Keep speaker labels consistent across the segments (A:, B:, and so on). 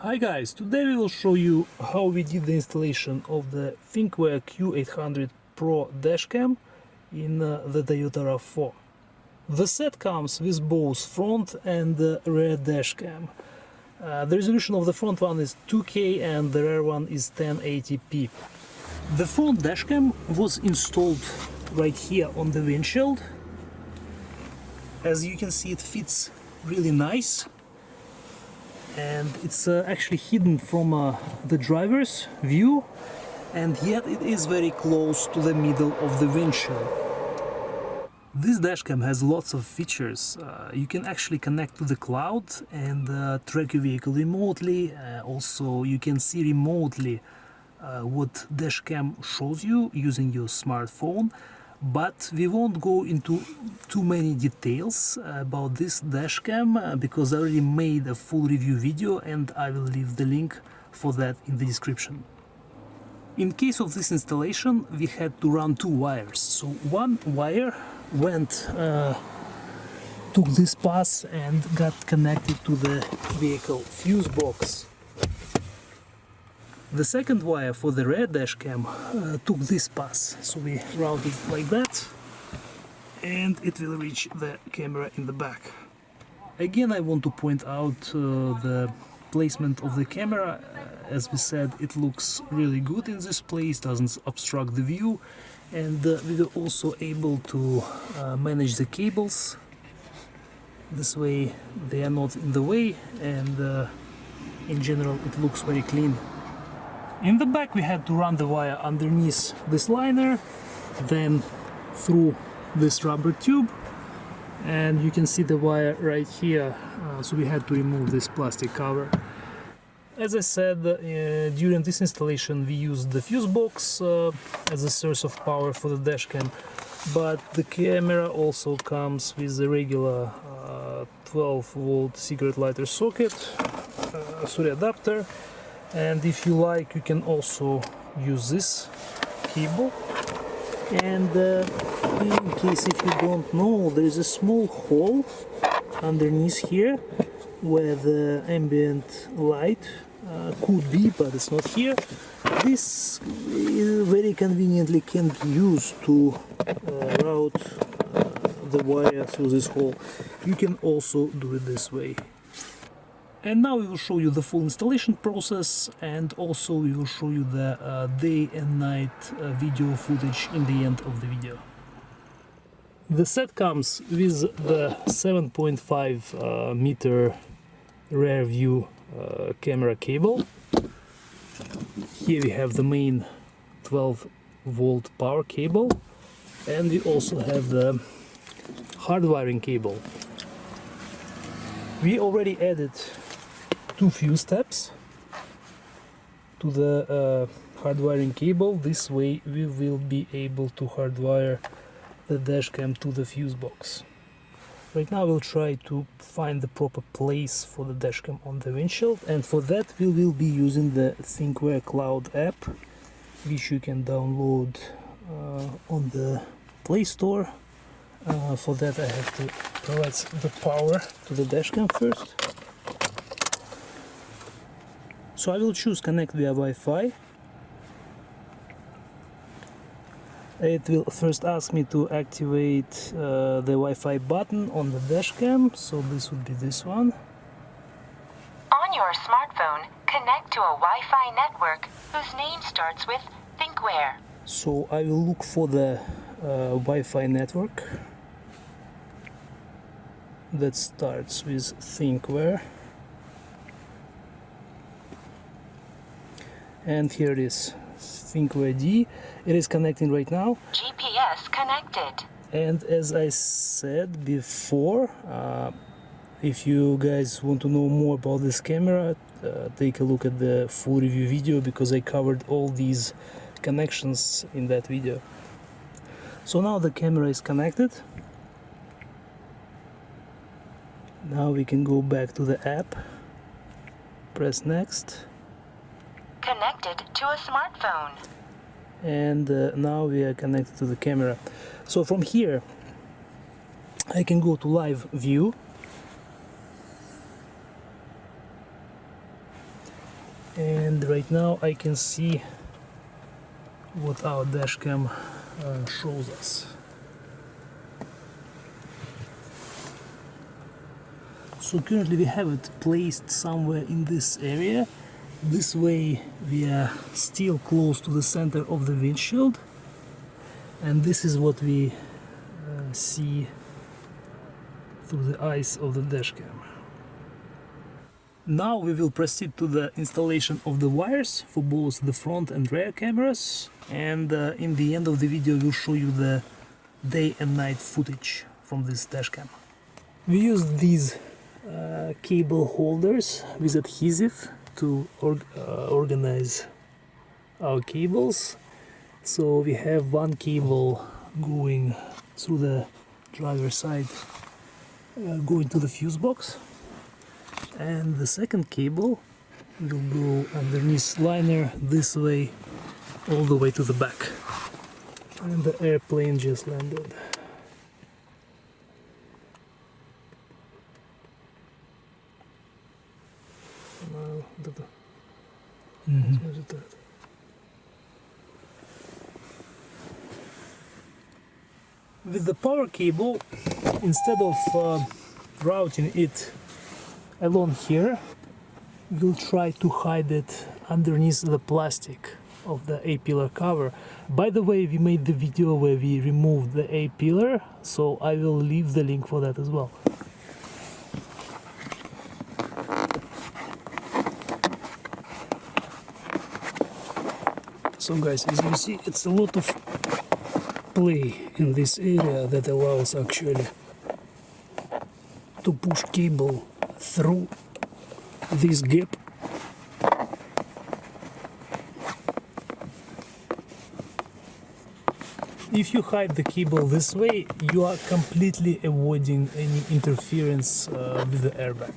A: Hi guys, today we will show you how we did the installation of the Thinkware Q800Pro dashcam in the Toyota RAV4. The set comes with both front and rear dashcam. The resolution of the front one is 2K and the rear one is 1080p. The front dashcam was installed right here on the windshield. As you can see, it fits really nice. And it's actually hidden from the driver's view, and yet it is very close to the middle of the windshield. This dashcam has lots of features. You can actually connect to the cloud and track your vehicle remotely. Also, you can see remotely what dashcam shows you using your smartphone. But we won't go into too many details about this dashcam because I already made a full review video and I will leave the link for that in the description. In case of this installation, we had to run two wires. So one wire took this path and got connected to the vehicle fuse box. The second wire for the rear dashcam took this path, so we route it like that, and it will reach the camera in the back. Again, I want to point out the placement of the camera. As we said, it looks really good in this place, doesn't obstruct the view, and we were also able to manage the cables. This way they are not in the way, and in general it looks very clean. In the back we had to run the wire underneath this liner, then through this rubber tube, and you can see the wire right here, so we had to remove this plastic cover. As I said, during this installation we used the fuse box as a source of power for the dashcam, but the camera also comes with a regular 12-volt cigarette lighter socket, adapter. And if you like, you can also use this cable. And in case if you don't know, there is a small hole underneath here where the ambient light could be, but it's not here. This very conveniently can be used to route the wire through this hole. You can also do it this way. And now we will show you the full installation process, and also we will show you the day and night video footage in the end of the video. The set comes with the 7.5 meter rear view camera cable. Here we have the main 12-volt power cable, and we also have the hardwiring cable. We already added two fuse tabs to the hardwiring cable. This way we will be able to hardwire the dashcam to the fuse box. Right now we'll try to find the proper place for the dashcam on the windshield, and for that we will be using the Thinkware Cloud app, which you can download on the Play Store. For that I have to provide the power to the dashcam first. So I will choose connect via Wi-Fi. It will first ask me to activate the Wi-Fi button on the dashcam, so this would be this one.
B: On your smartphone, connect to a Wi-Fi network whose name starts with Thinkware.
A: So I will look for the Wi-Fi network that starts with Thinkware. And here it is, Thinkware D. It is connecting right now.
B: GPS connected.
A: And as I said before, if you guys want to know more about this camera, take a look at the full review video, because I covered all these connections in that video. So now the camera is connected. Now we can go back to the app, press next.
B: Connected to a smartphone.
A: And now we are connected to the camera. So from here I can go to live view, and right now I can see what our dashcam shows us. So currently we have it placed somewhere in this area. This way we are still close to the center of the windshield, and this is what we see through the eyes of the dashcam. Now we will proceed to the installation of the wires for both the front and rear cameras, and in the end of the video we'll show you the day and night footage from this dashcam. We used these cable holders with adhesive to organize our cables. So we have one cable going through the driver's side, going to the fuse box, and the second cable will go underneath liner this way all the way to the back. And the airplane just landed. With the power cable, instead of routing it along here, we'll try to hide it underneath the plastic of the A-pillar cover. By the way, we made the video where we removed the A-pillar, so I will leave the link for that as well. So guys, as you see, it's a lot of play in this area that allows actually to push cable through this gap. If you hide the cable this way, you are completely avoiding any interference with the airbag.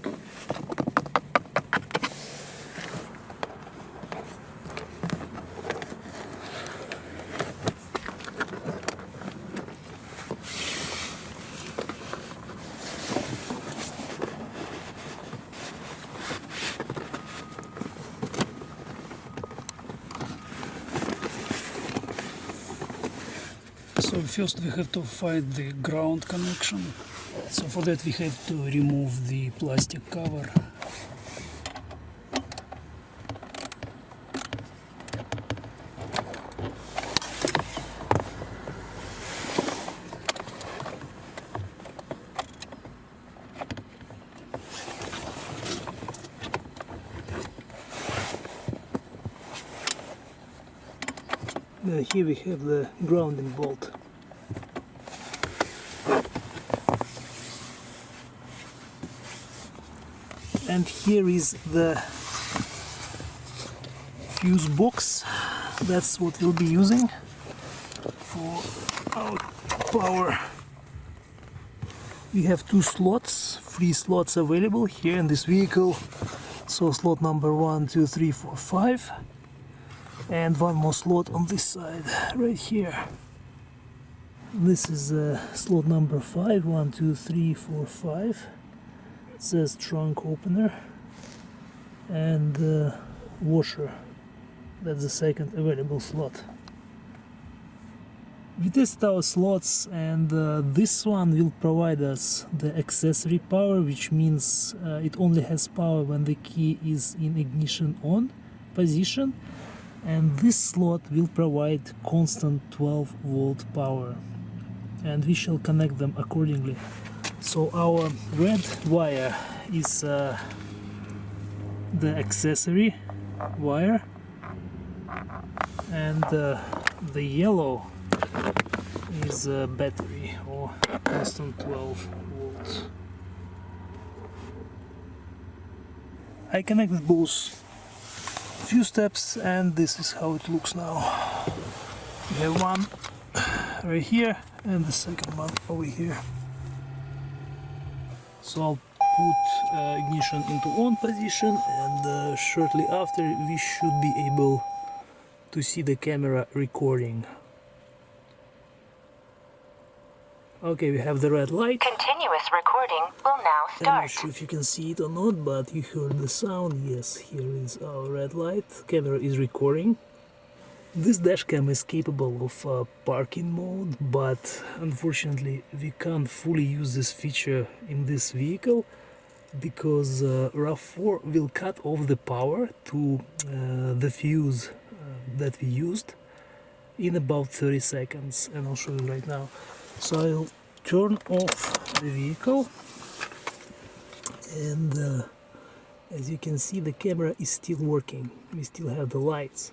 A: So first we have to find the ground connection. So for that we have to remove the plastic cover. Here we have the grounding bolt. And here is the fuse box. That's what we'll be using for our power. We have two slots, 3 slots available here in this vehicle. So slot number 1, 2, 3, 4, 5. And one more slot on this side, right here. This is slot number 5, 1, 2, 3, 4, 5. It says trunk opener. And washer. That's the second available slot. We test our slots, and this one will provide us the accessory power, which means it only has power when the key is in ignition on position. And this slot will provide constant 12-volt power, and we shall connect them accordingly. So our red wire is the accessory wire, and the yellow is a battery or constant 12 volts. I connected both few steps, and this is how it looks now. We have one right here and the second one over here. So I'll put ignition into on position, and shortly after we should be able to see the camera recording. Okay, we have the red light.
B: Continue continuous recording will now
A: I'm not
B: start.
A: sure if you can see it or not, but you heard the sound. Yes, here is our red light. Camera is recording. This dashcam is capable of parking mode, but unfortunately we can't fully use this feature in this vehicle because RAV4 will cut off the power to the fuse that we used in about 30 seconds, and I'll show you right now. So I'll turn off the vehicle, and as you can see, the camera is still working. We still have the lights.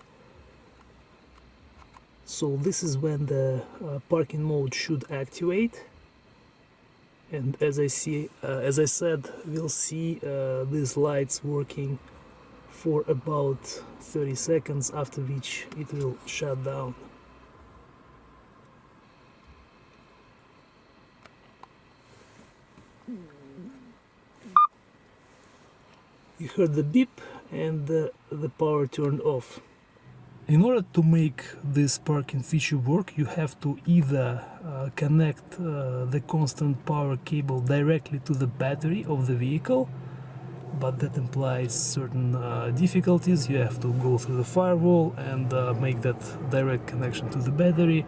A: So this is when the parking mode should activate, and as I said, we'll see these lights working for about 30 seconds, after which it will shut down. You heard the beep and the power turned off. In order to make this parking feature work, you have to either connect the constant power cable directly to the battery of the vehicle, but that implies certain difficulties. You have to go through the firewall and make that direct connection to the battery,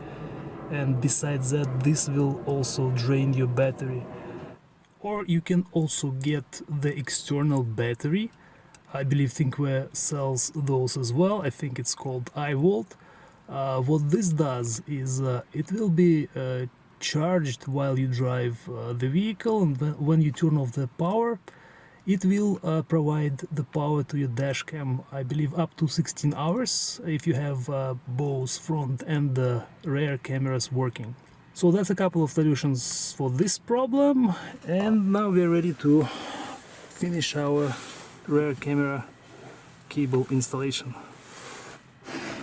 A: and besides that, this will also drain your battery. Or you can also get the external battery. I believe Thinkware sells those as well. I think it's called iVolt. What this does is it will be charged while you drive the vehicle, and when you turn off the power, it will provide the power to your dashcam, I believe up to 16 hours if you have both front and rear cameras working. So that's a couple of solutions for this problem, and now we're ready to finish our rear camera cable installation.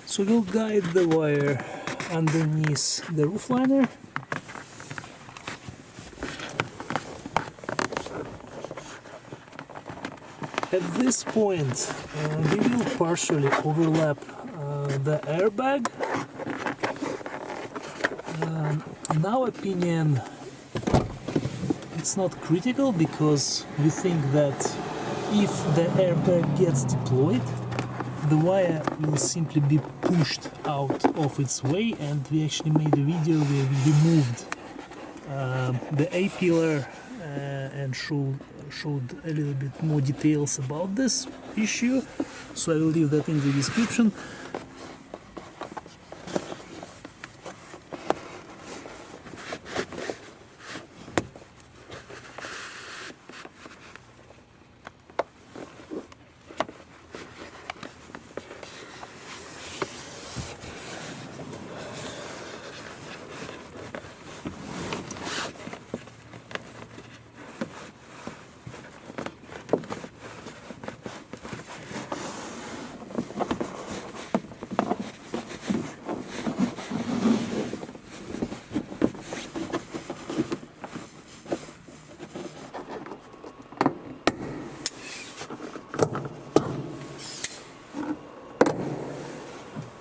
A: So we'll guide the wire underneath the roof liner. At this point, we will partially overlap the airbag. In our opinion, it's not critical because we think that if the airbag gets deployed, the wire will simply be pushed out of its way, and we actually made a video where we removed the A-pillar and showed a little bit more details about this issue, so I will leave that in the description.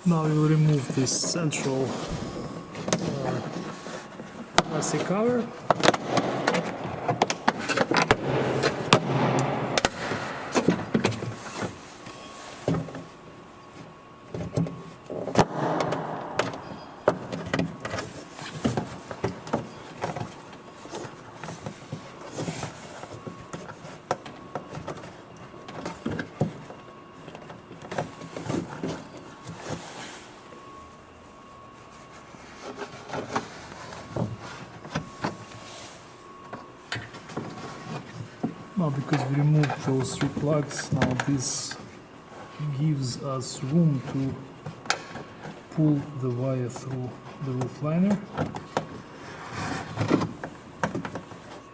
A: Now we will remove this central plastic cover. Now, because we removed those three plugs, now this gives us room to pull the wire through the roof liner.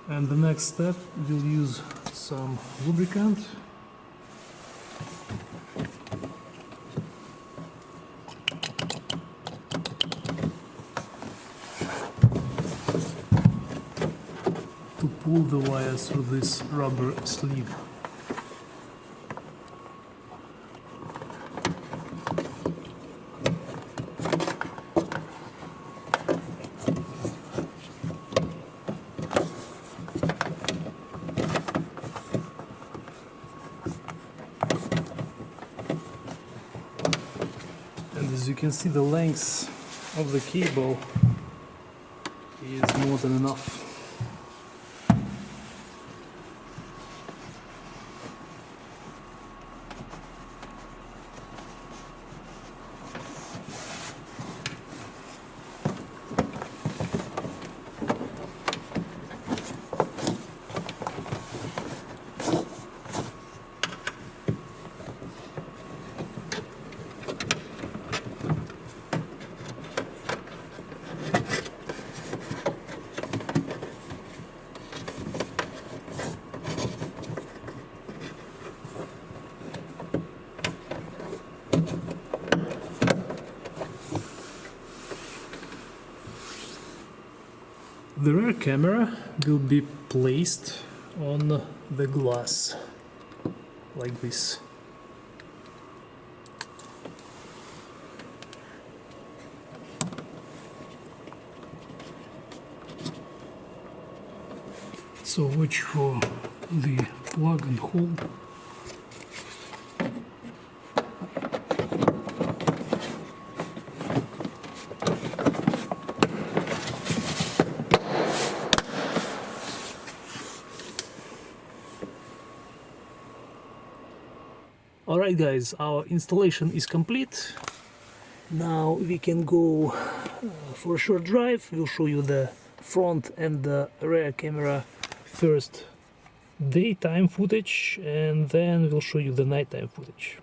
A: And the next step, we'll use some lubricant. To pull the wires through this rubber sleeve. As you can see, the length of the cable is more than enough. The rear camera will be placed on the glass like this. So watch for the plug and hole. Alright guys, our installation is complete. Now we can go for a short drive. We'll show you the front and the rear camera first daytime footage, and then we'll show you the nighttime footage.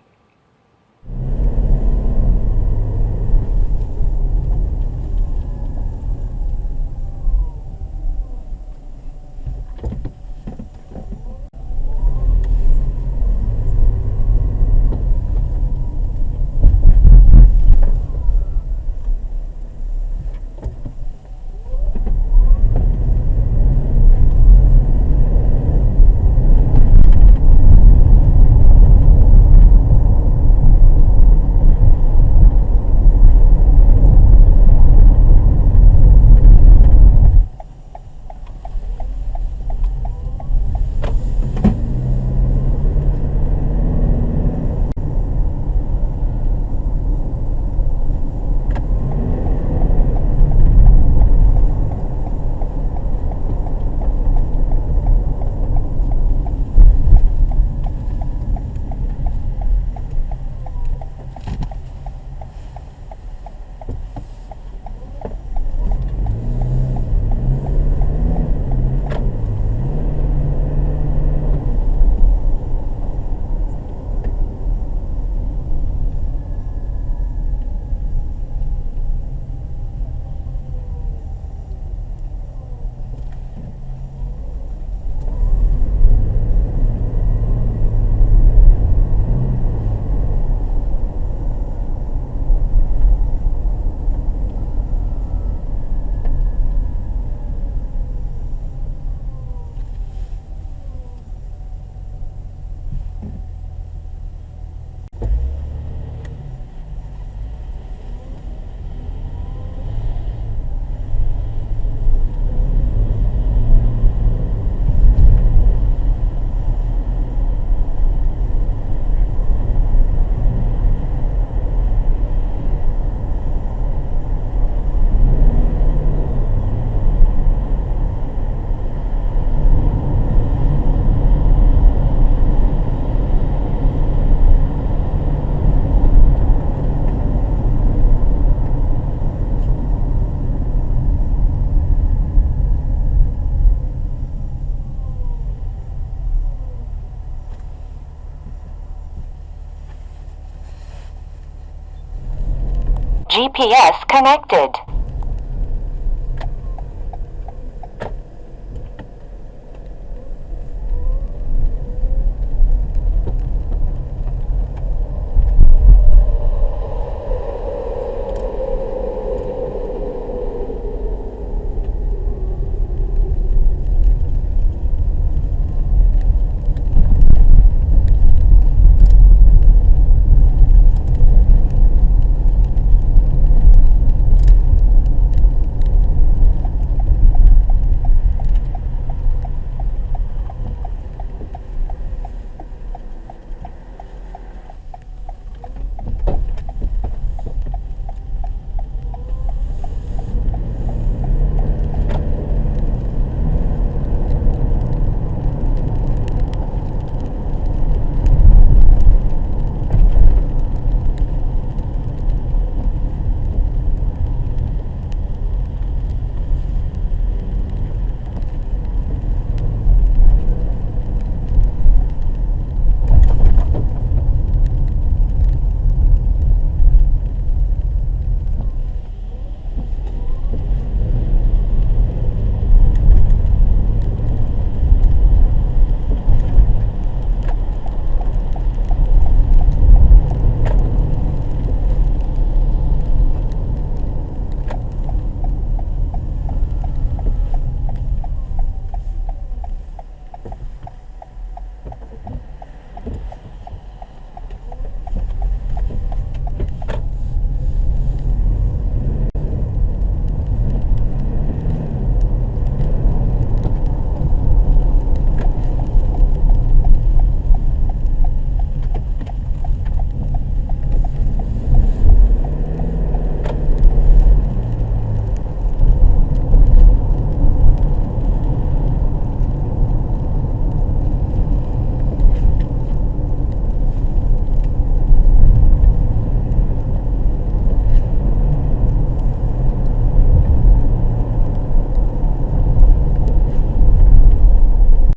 B: GPS connected.